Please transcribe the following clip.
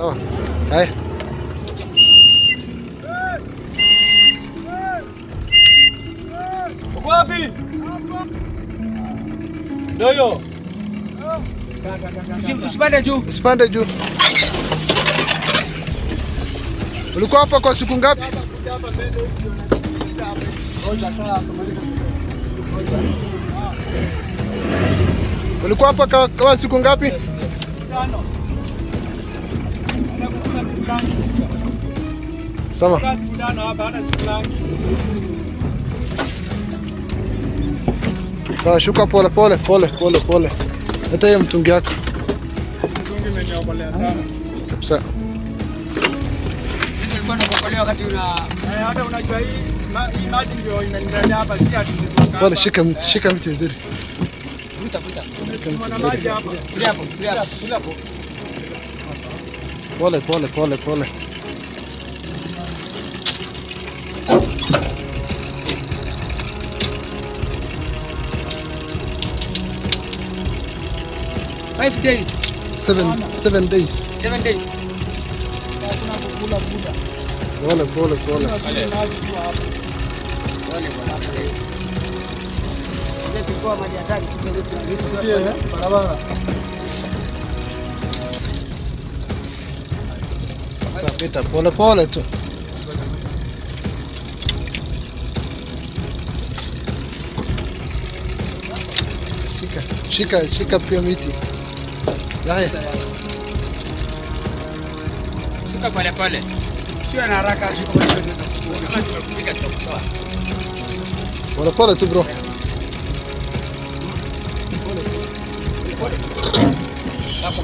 Sawa. Haya. Wapi? Ndio. Usipande juu. Usipande juu. Ulikuwa hapa kwa siku ngapi? Ulikuwa hapa kwa siku ngapi? 5. Sawa. Sawa, shuka pole pole pole pole pole. Hata hiyo mtungi yako. Mtungi imenyobolea sana. Kabisa. Nilikuwa nakuangalia wakati hata unajua hii maji ndio inaendelea hapa si ati. Pole, shika mti vizuri. Kuna maji hapa. Hapo. Pole pole pole pole. Five days. 7 days. 7 days. Hakuna kukula buda. Pole. Kwa maji hatari sisi barabara. Sasa pita pole tu. Shika pia miti. Haya. Shuka pole. Sio na haraka, shuka Pole tu bro. pole. Hapo